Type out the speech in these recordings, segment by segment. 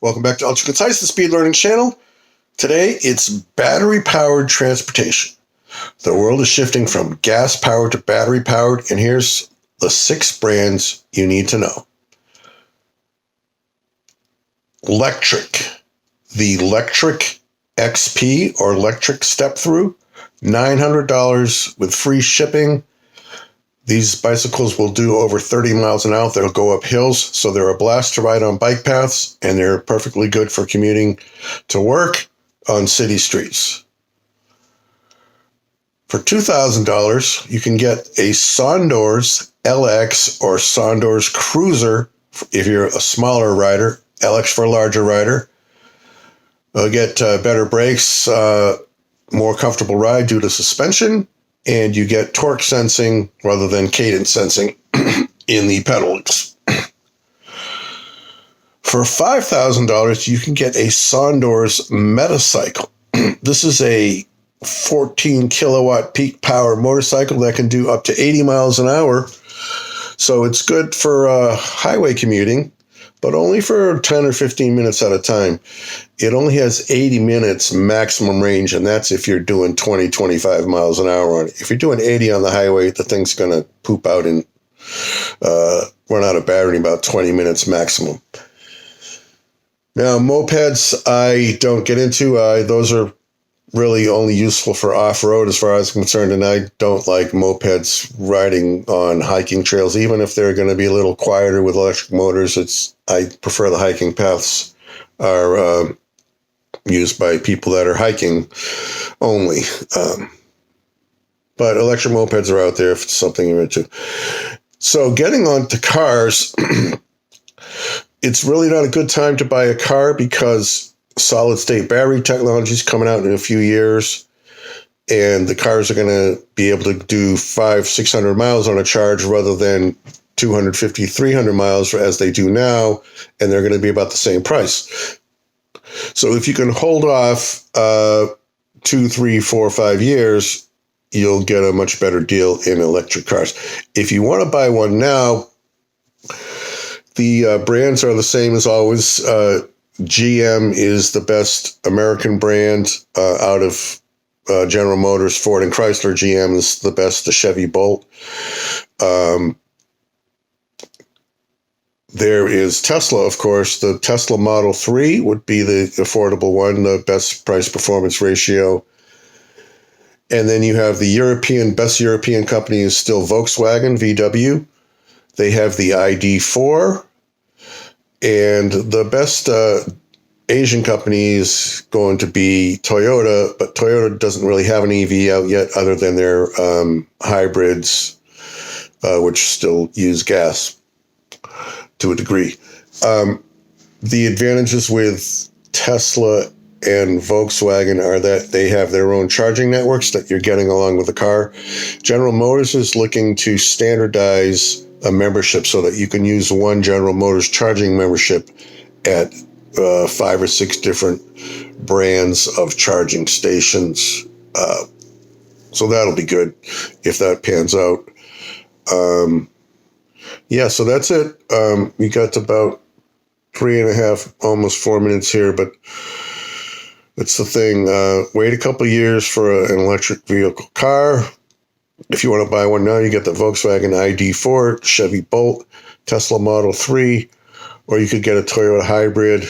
Welcome back to Ultra Concise, the Speed Learning Channel. Today, it's battery-powered transportation. The world is shifting from gas-powered to battery-powered, and here's the 6 brands you need to know. Lectric. The Lectric XP, or Lectric Step-Through, $900 with free shipping. These bicycles will do over 30 miles an hour. They'll go up hills, so they're a blast to ride on bike paths, and they're perfectly good for commuting to work on city streets. For $2,000, you can get a Sondors LX or Sondors Cruiser if you're a smaller rider, LX for a larger rider. You'll get better brakes, more comfortable ride due to suspension, and you get torque sensing rather than cadence sensing in the pedals. For $5,000, you can get a Sondors Metacycle. This is a 14 kilowatt peak power motorcycle that can do up to 80 miles an hour. So it's good for highway commuting, but only for 10 or 15 minutes at a time. It only has 80 minutes maximum range, and that's if you're doing 20, 25 miles an hour on it. If you're doing 80 on the highway, the thing's going to poop out and run out of battery in about 20 minutes maximum. Now, mopeds, I don't get into. Those are really only useful for off-road as far as I'm concerned, and I don't like mopeds riding on hiking trails, even if they're going to be a little quieter with electric motors. I prefer the hiking paths are used by people that are hiking only. But electric mopeds are out there if it's something you're into. So getting on to cars, it's really not a good time to buy a car because solid-state battery technology is coming out in a few years, and the cars are going to be able to do 500-600 miles on a charge rather than 250-300 miles as they do now, and they're going to be about the same price. So if you can hold off 2, 3, 4, 5 years, you'll get a much better deal in electric cars. If you want to buy one now, the brands are the same as always. GM is the best American brand out of General Motors. Ford and Chrysler. GM is the best, the Chevy Bolt. There is Tesla, of course. The Tesla Model 3 would be the affordable one, the best price-performance ratio. And then you have the best European company is still Volkswagen, VW. They have the ID4. And the best Asian company is going to be Toyota, but Toyota doesn't really have an EV out yet other than their hybrids, which still use gas to a degree. The advantages with Tesla and Volkswagen are that they have their own charging networks that you're getting along with the car. General Motors is looking to standardize a membership so that you can use one General Motors charging membership at 5 or 6 different brands of charging stations. So that'll be good if that pans out. Yeah, so that's it. We got about 3.5, almost 4 minutes here, but that's the thing. Wait a couple of years for an electric vehicle car. If you want to buy one now, you get the Volkswagen ID4, Chevy Bolt, Tesla Model 3, or you could get a Toyota hybrid.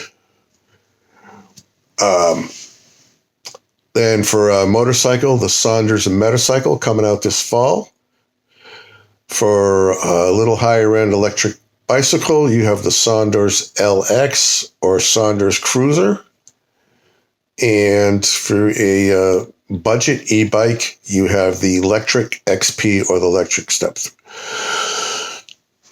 Then for a motorcycle, the Sondors Metacycle coming out this fall. For a little higher end electric bicycle, you have the Sondors LX or Sondors Cruiser. And for a budget e-bike, you have the Lectric XP or the Lectric Step-Through.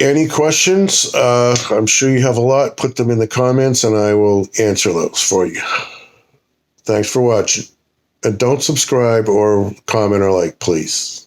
Any questions? I'm sure you have a lot. Put them in the comments and I will answer those for you. Thanks for watching. And don't subscribe or comment or like, please.